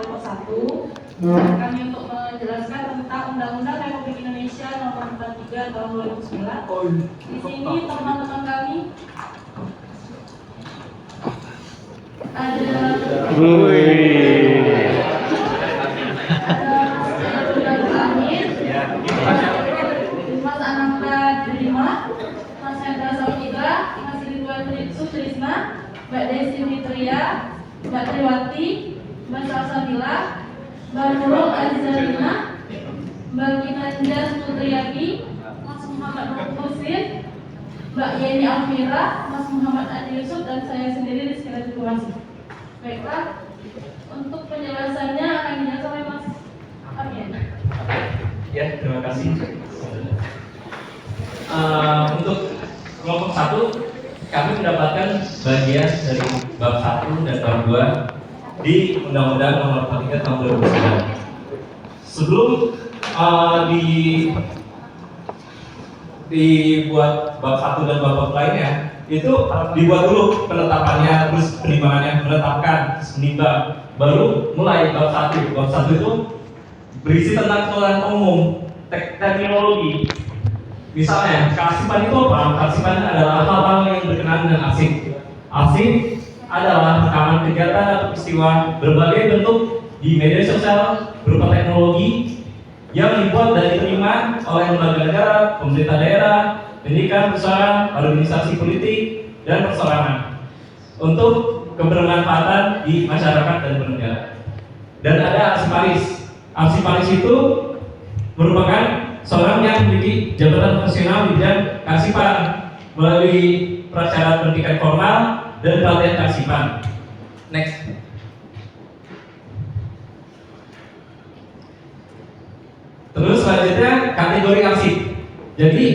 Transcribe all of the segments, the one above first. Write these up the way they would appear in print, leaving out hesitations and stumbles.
kelompok 1 kami untuk menjelaskan tentang Undang-Undang Republik Indonesia Nomor 43 Tahun 2009. Di sini teman-teman kami ada Mas Ananda Dirima, Mas Hendra Saputra, Mas Ridwan Sutrisna, Mbak Desi Fitria, Mbak Triwati, Mbak Salsabila, Mbak Nurul Azizalina, Mbak Kinanja Sutriyati, Mas Muhammad Muslim, Mbak Yeni Almira, Mas Muhammad Adi Yusuf, dan saya sendiri Rizky Rajuwasi. Baiklah, untuk penjelasannya akan dijelaskan oleh Mas Aryan. Ya, terima kasih. Untuk kelompok 1 kami mendapatkan bagian dari bab 1 dan bab 2 di Undang-Undang Nomor 43 Tahun 2009. Sebelum dibuat bab 1 dan bab lainnya, itu dibuat dulu penetapannya, terus penimbangannya, menetapkan, menimbang, baru mulai bab 1. Bab 1 itu berisi tentang ketentuan umum, terminologi. Misalnya, kearsipan itu apa? Kearsipan adalah hal-hal yang berkenaan dengan arsip. Arsip adalah rekaman kegiatan atau peristiwa berbagai bentuk di media sosial berupa teknologi yang dibuat dan diterima oleh lembaga negara, pemerintah daerah, pendidikan, perusahaan, organisasi politik, dan perseorangan untuk kebermanfaatan di masyarakat dan bernegara. Dan ada arsiparis. Arsiparis itu merupakan seorang yang memiliki jabatan profesional di bidang kearsipan melalui prasyarat pendidikan formal dan pelatihan kearsipan. Next. Terus selanjutnya kategori arsip. Jadi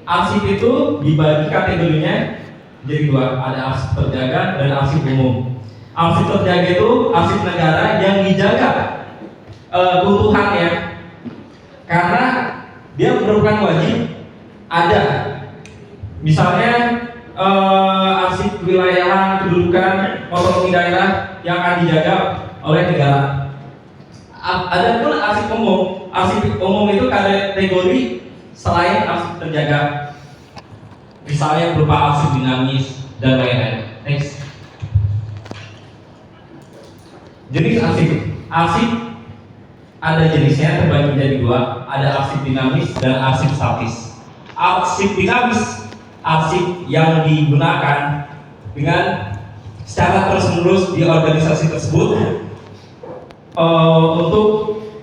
arsip itu dibagi kategorinya jadi 2, ada arsip terjaga dan arsip umum. Arsip terjaga itu arsip negara yang dijaga keutuhannya karena dia merupakan wajib ada. Misalnya arsip wilayahan, kedudukan, otonomi daerah yang akan dijaga oleh negara. Ada pun arsip umum. Arsip umum itu kategori selain arsip terjaga. Misalnya berupa arsip dinamis dan lain-lain. Next. Jenis arsip. Arsip ada jenisnya terbagi menjadi 2, ada arsip dinamis dan arsip statis. Arsip dinamis, arsip yang digunakan dengan secara terus-menerus di organisasi tersebut untuk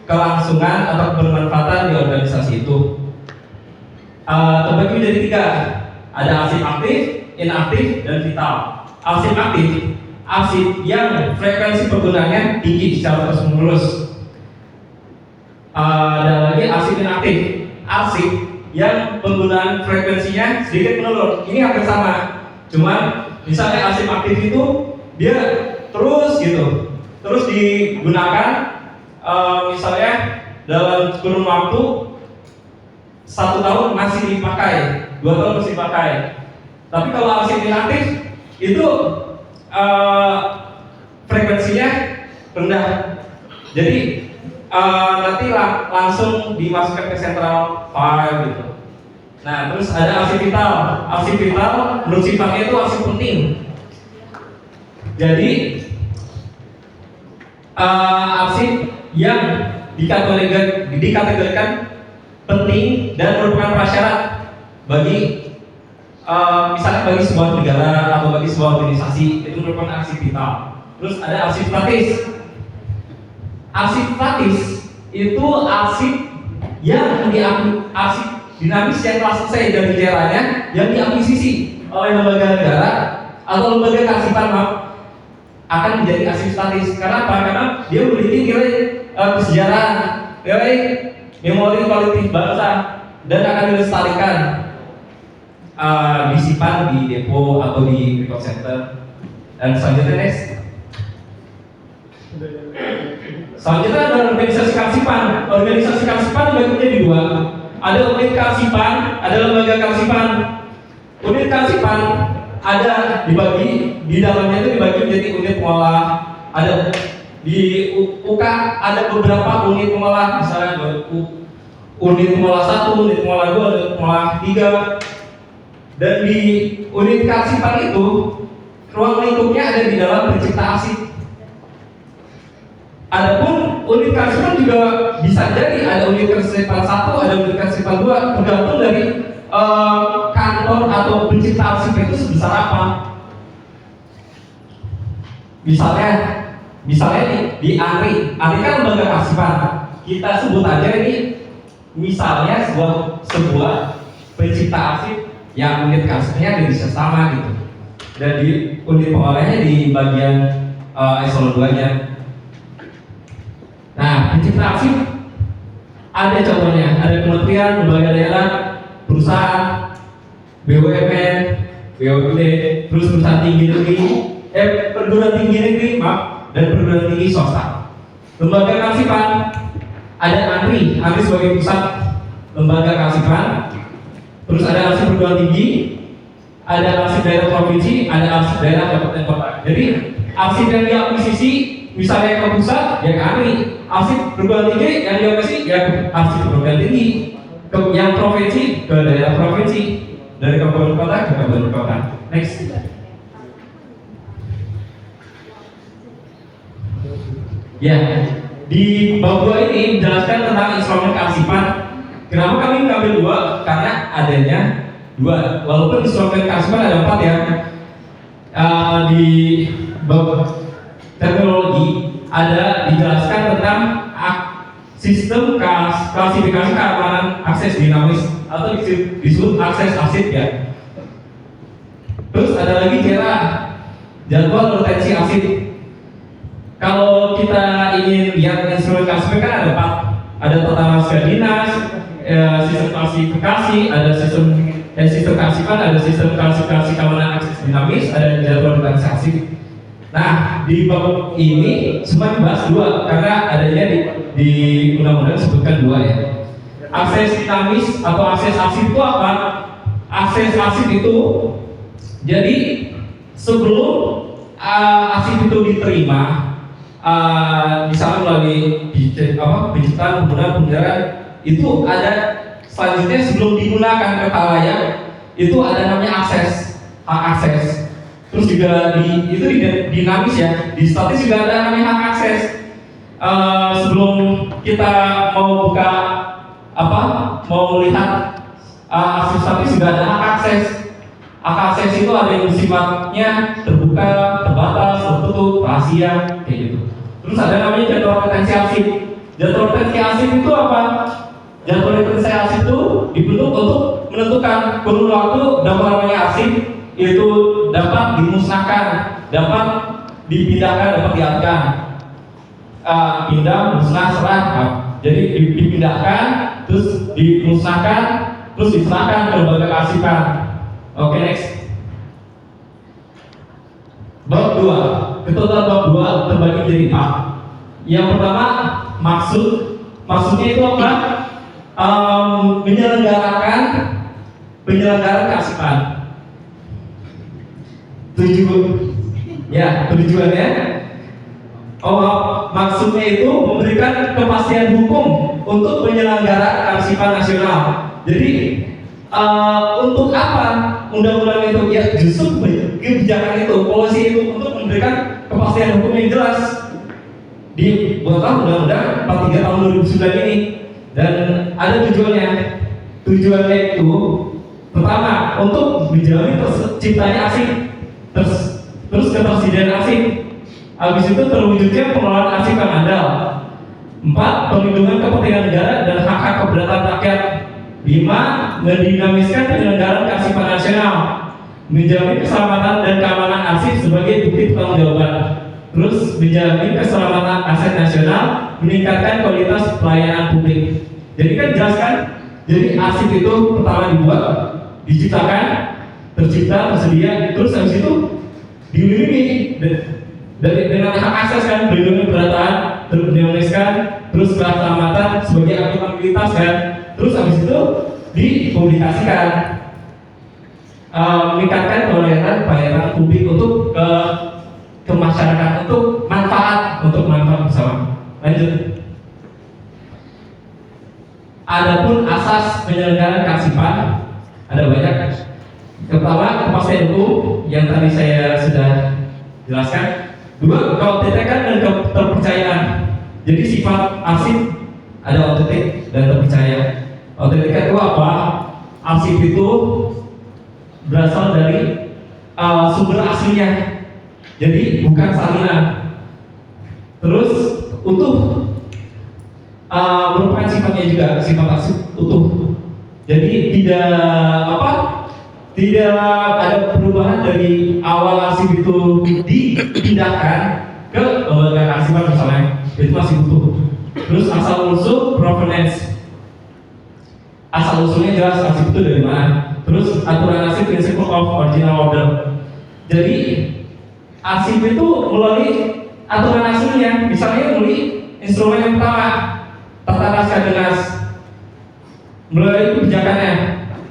kelangsungan atau bermanfaatan di organisasi itu. Terbagi menjadi 3, ada arsip aktif, inaktif, dan vital. Arsip aktif, arsip yang frekuensi penggunaannya tinggi secara terus-menerus. Dan lagi arsip inaktif, arsip yang penggunaan frekuensinya sedikit menurun. Ini hampir sama, cuman misalnya arsip aktif itu dia terus digunakan, misalnya dalam kurun waktu 1 tahun masih dipakai, 2 tahun masih dipakai. Tapi kalau arsip inaktif itu frekuensinya rendah, jadi nanti langsung dimasukkan ke central file gitu. Nah, terus ada arsip vital. Arsip vital menurut sifatnya itu arsip penting. Jadi arsip yang dikategorikan penting dan merupakan prasyarat bagi misalnya bagi sebuah negara atau bagi sebuah organisasi, itu merupakan arsip vital. Terus ada arsip statis. Arsip statis itu arsip yang arsip dinamis yang telah selesai dari daerahnya yang diakuisisi oleh lembaga negara atau lembaga kearsipan akan menjadi arsip statis. Karena apa? Karena dia memiliki nilai kesejarahan, nilai memori kolektif bangsa, dan akan dilestarikan disimpan di depo atau di record center. Dan selanjutnya next. Selanjutnya ada organisasi kearsipan. Organisasi kearsipan dibagi menjadi 2. Ada unit kearsipan, ada lembaga kearsipan. Unit kearsipan ada dibagi di dalamnya itu dibagi menjadi unit pengolah, ada Di UK ada beberapa unit mengolah, misalnya unit mengolah 1, unit mengolah 2, unit mengolah 3. Dan di unit kearsipan itu ruang lingkupnya ada di dalam pencipta arsip. Adapun unit kearsipan juga bisa jadi ada unit kearsipan 1, ada unit kearsipan 2, tergantung dari kantor atau pencipta arsip itu sebesar apa. Misalnya nih, di ANRI kan lembaga kearsipan. Kita sebut aja ini misalnya sebuah pencipta arsip yang unit kearsipannya bisa sama gitu. Dan di unit pengolahnya di bagian eselon 2-nya. Nah, pencipta arsip ada contohnya, ada kementerian, lembaga daerah, perusahaan, BUMN, BUMD, terus perusahaan tinggi negeri, perguruan tinggi negeri, dan perguruan tinggi swasta. Lembaga kearsipan ada ANRI sebagai pusat lembaga kearsipan. Terus ada arsip perguruan tinggi, ada arsip daerah provinsi, ada arsip daerah kabupaten kota. Jadi arsip yang diakuisisi misalnya ke pusat ya ke ANRI, arsip perguruan tinggi yang diakuisisi ya arsip perguruan tinggi, yang provinsi ke daerah provinsi, dari kabupaten kota ke kabupaten kota. Next. Ya, di bab 2 ini menjelaskan tentang instrumen kearsipan. Kenapa kami mengambil 2? Karena adanya 2. Walaupun instrumen kearsipan ada 4 ya. Di bab teknologi ada dijelaskan tentang sistem klasifikasi keamanan akses dinamis atau disebut akses arsip ya. Terus ada lagi jadwal retensi arsip. Kalau kita ingin lihat instrumen kearsipan kan ada 4. Ada tata naskah dinas, sistem klasifikasi, ada sistem kearsipan, ada sistem klasifikasi keamanan akses dinamis, ada jadwal retensi arsip. Nah, di bab ini semua dibahas 2 karena adanya di undang-undang disebutkan 2 ya. Akses dinamis atau akses arsip itu apa? Akses arsip itu jadi sebelum arsip itu diterima, misalnya melalui penciptaan, penggunaan, pemeliharaan, itu ada selanjutnya sebelum digunakan ke khalayak itu ada namanya akses, hak akses. Terus juga itu dinamis ya, di statis juga ada namanya hak akses. Sebelum kita mau buka mau melihat arsip statis juga ada hak akses. Hak akses itu ada yang sifatnya terbuka, terbatas, tertutup, rahasia, kayak gitu. Terus ada namanya jadwal retensi arsip. Jadwal retensi arsip itu apa? Jadwal retensi arsip itu dibentuk untuk menentukan kurun waktu berapa lamanya arsip itu dapat dimusnahkan, dapat dipindahkan, dapat dialihkan. Pindah, musnah, serah. Jadi dipindahkan, terus dimusnahkan, terus diserahkan ke lembaga kearsipan. Oke, next. Bab 2. Ketentuan bab 2 terbagi jadi 4. Yang pertama, maksudnya itu apa? Penyelenggaraan kearsipan. Tujuannya maksudnya itu memberikan kepastian hukum untuk penyelenggaraan kearsipan nasional. Jadi untuk apa undang-undang itu? Ya justru kebijakan itu, polisi itu untuk memberikan kepastian hukum yang jelas. Dibuatlah undang-undang 43 tahun 2009 ini dan ada tujuannya. Tujuannya itu pertama untuk menjamin terciptanya arsip, terus ketersediaan arsip. Habis itu terwujudnya pengelolaan arsip yang andal. 4. Perlindungan kepentingan negara dan hak-hak kedaulatan rakyat. 5. Mendinamiskan penyelenggaraan kearsipan nasional, menjamin keselamatan dan keamanan arsip sebagai bukti pertanggungjawaban. Terus menjamin keselamatan aset nasional, meningkatkan kualitas pelayanan publik. Jadi kan jelas kan? Jadi arsip itu pertama dibuat, diciptakan, tercipta, tersedia, terus habis itu dilindungi dengan hak akses kan, perlindungan perdata, terdinamiskan, terus keselamatan sebagai akuntabilitas kan. Terus habis itu dipublikasikan, meningkatkan pelayanan publik untuk ke masyarakat, untuk manfaat untuk manfaat bersama. Lanjut. Adapun asas penyelenggaraan kearsipan ada banyak. Pertama, kepastian hukum yang tadi saya sudah jelaskan. Dua, keautentikan dan keterpercayaan. Jadi sifat arsip ada autentik dan terpercaya. Autentika itu apa? Arsip itu berasal dari sumber aslinya. Jadi bukan salinan. Terus utuh. Merupakan sifatnya juga sifat arsip utuh. Jadi tidak ada perubahan dari awal arsip itu dipindahkan ke lembaga kearsipan misalnya, itu masih utuh. Terus asal usul provenance, asal usulnya jelas arsip itu dari mana. Terus aturan arsip principle of original order. Jadi arsip itu melalui aturan aslinya, misalnya melalui instrumen yang pertama, tata naskah dinas, melalui kebijakannya,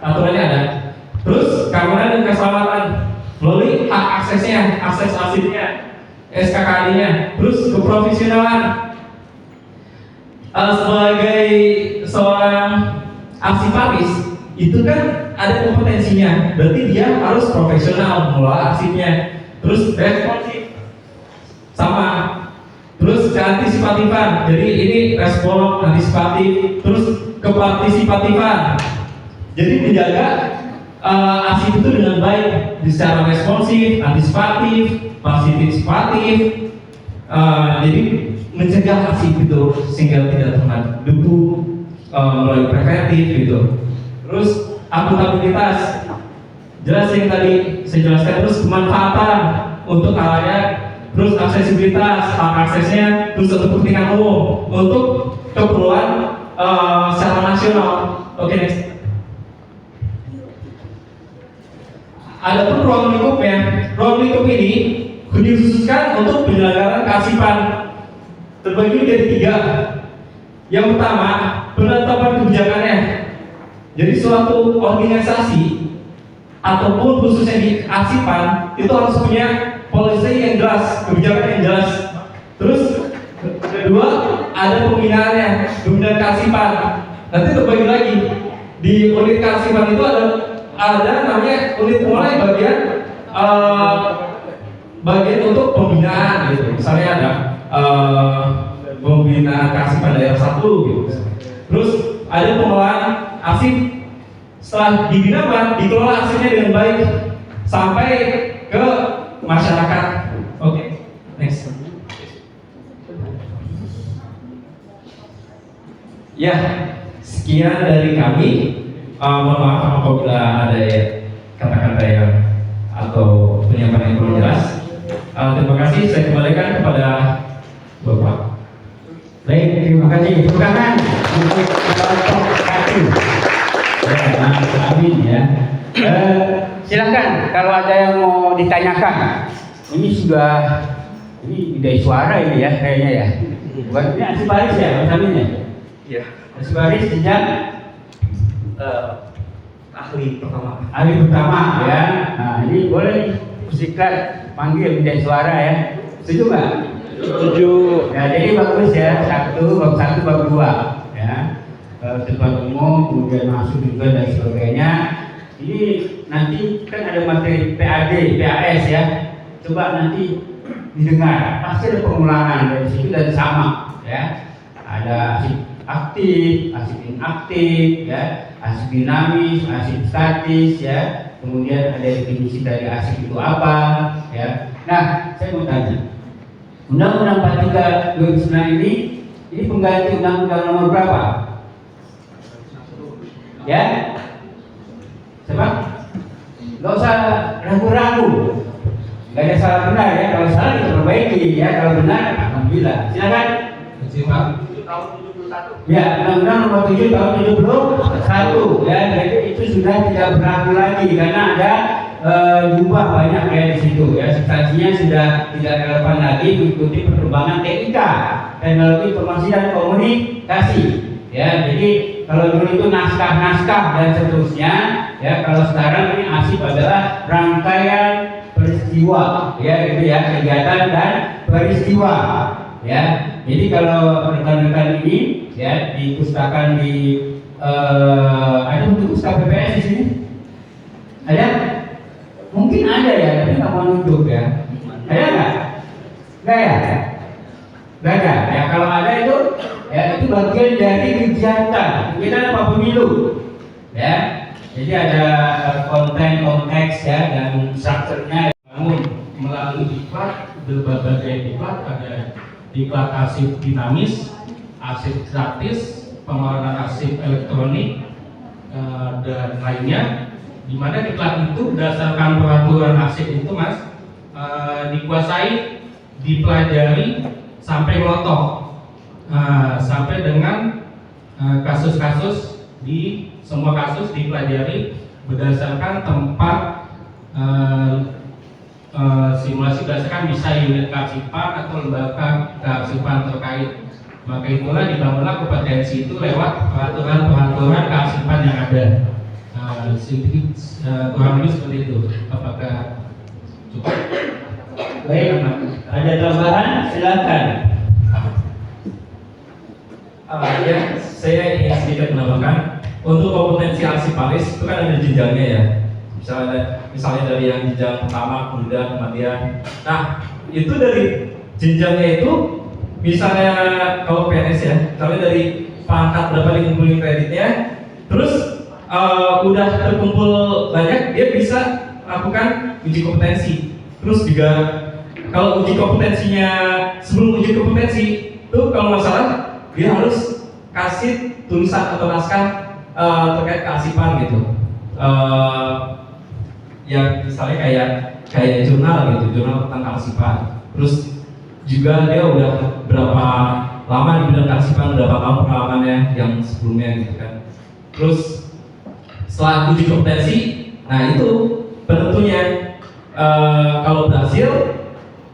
aturannya ada. Terus keamanan dan keselamatan melalui hak aksesnya, akses arsipnya, SKKD-nya. Terus keprofesionalan, sebagai seorang arsiparis itu kan ada kompetensinya, berarti dia harus profesional mengelola arsipnya. Terus responsif sama. Terus keantisipatifan, jadi ini respon antisipatif. Terus kepartisipatifan, jadi menjaga arsip itu dengan baik secara responsif, antisipatif, partisipatif. Jadi mencegah arsip itu sehingga tidak terkena debu melalui preventif gitu. Terus akuntabilitas, jelas yang tadi saya jelaskan. Terus kemanfaatan untuk halayak. Terus aksesibilitas, hak aksesnya, terus untuk kepentingan umum, untuk keperluan secara nasional. Oke, next. Adapun ruang lingkupnya, ruang lingkup ini dikhususkan untuk penyelenggaraan kearsipan, terbagi menjadi 3. Yang pertama, penetapan kebijakannya. Jadi suatu organisasi ataupun khususnya di kearsipan itu harus punya policy yang jelas, kebijakan yang jelas. Terus kedua, ada pembinaannya, pembinaan kearsipan. Nanti terbagi lagi di unit kearsipan itu ada namanya unit mulai bagian untuk pembinaan gitu. Misalnya ada pembinaan kearsipan daerah 1 gitu. Terus ada pengelolaan arsip. Setelah dibina, dikelola arsipnya dengan baik sampai ke masyarakat. Oke, next. Ya, sekian dari kami. Mohon maaf apabila ada kata-kata yang atau penyampaian yang kurang jelas. Terima kasih. Saya kembalikan kepada Bapak. Baik, terima kasih. Tepuk tangan untuk kelompok kaki. Amin ya. Silakan kalau ada yang mau ditanyakan. Ini dari suara ini ya kayaknya ya. Bukan ini arsiparis ya, Mas Amin ya? Iya. Arsiparis sejak ahli pertama. ahli pertama ya. Nah ini boleh sikat panggil dari suara ya. Setuju nggak? Setuju. Ya jadi bagus ya. Bab 1, bab 2 ya. Tempat umum, kemudian masuk juga dan sebagainya. Ini nanti kan ada materi PAD, PAS ya. Coba nanti didengar, pasti ada pengulangan dari situ dan sama ya. Ada arsip aktif, arsip inaktif ya, arsip dinamis, arsip statis ya. Kemudian ada definisi dari arsip itu apa ya. Nah, saya mau tanya. Undang-Undang 43 2009 ini pengganti Undang-Undang nomor berapa? Ya, siapa? Gak usah ragu-ragu, gak ada salah benar ya. Kalau salah kita perbaiki ya, kalau benar alhamdulillah. Silakan. Ya, Undang-Undang nomor 7 tahun 71 ya, jadi itu sudah tidak berlaku lagi karena ada jumlah banyak ya di situ ya. Substansinya sudah tidak relevan lagi mengikuti perkembangan TIK, teknologi informasi dan komunikasi ya. Jadi kalau dulu itu naskah-naskah dan seterusnya ya, kalau sekarang ini arsip adalah rangkaian peristiwa ya, gitu ya, kegiatan dan peristiwa ya. Jadi kalau rekan-rekan ini ya dipustakan di ada bentuk pustaka PPS di sini? Ada? Mungkin ada ya, tapi nggak mau nunjuk ya. Ada nggak? Nggak ya? Nggak ada. Ya kalau ada itu, ya itu bagian dari kegiatan apa pemilu, ya. Jadi ada konten, konteks ya dan strukturnya. Namun melalui diklat, berbagai diklat, ada diklat arsip dinamis, arsip gratis, pengeluaran arsip elektronik, dan lainnya. Di mana diklat itu berdasarkan peraturan arsip itu mas, dikuasai, dipelajari sampai ngelotok, sampai dengan kasus-kasus di semua kasus dipelajari berdasarkan tempat simulasi berdasarkan bisa unit kearsipan atau lembaga kearsipan terkait. Maka itulah dibangunlah kompetensi itu lewat peraturan kearsipan yang ada. Kurang lebih seperti itu. Apakah cukup? Baik, ada tambahan? Silakan. Ya, saya ingin sedikit menambahkan untuk kompetensi arsipalis itu kan ada jenjangnya ya. Misalnya dari yang jenjang pertama, kemudian. Nah, itu dari jenjangnya itu, misalnya kalau PNS ya, misalnya dari pangkat berapa dikumpulin kreditnya, terus udah terkumpul banyak, dia bisa lakukan uji kompetensi. Terus juga kalau uji kompetensinya, sebelum uji kompetensi itu kalau nggak salah dia harus kasih tulisan atau naskah terkait kearsipan gitu. Ya misalnya kayak jurnal gitu, jurnal tentang kearsipan. Terus juga dia udah berapa lama di bidang kearsipan, berapa tahun pengalamannya yang sebelumnya gitu kan. Terus setelah uji kompetensi, nah itu penentunya kalau berhasil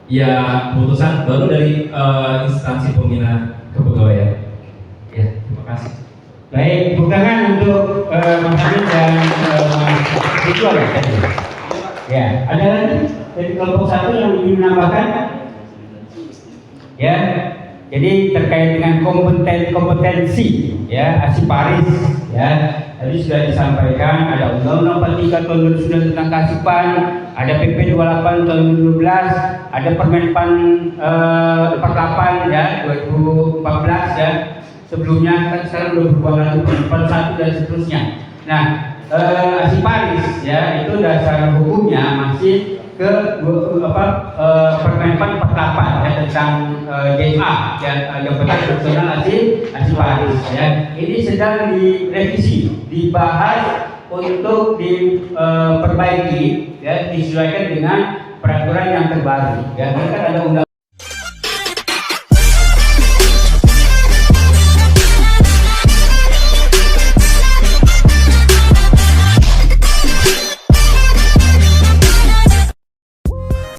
ya keputusan baru dari instansi pembina kepegawaian. Ya, terima kasih. Baik, tepuk tangan untuk Mas Amin dan Mas Ridwan. Ya, ada lagi dari kelompok satu yang ingin menambahkan? Ya, jadi terkait dengan kompetensi ya arsiparis ya. Tadi sudah disampaikan ada Undang-Undang 43 tahun 2009 tentang kearsipan, ada PP 28 tahun 2012, ada Permenpan 48 ya 2014 ya. Sebelumnya kan sekarang udah berubah lagi Permenpan 1 dan seterusnya. Nah, arsiparis ya itu dasar hukumnya masih ke Permenpan 48 ya tentang JFA ya Jabatan Fungsional Arsiparis ya. Ini sedang direvisi, dibahas untuk diperbaiki ya, disesuaikan dengan peraturan yang terbaru ya. Kan ada undang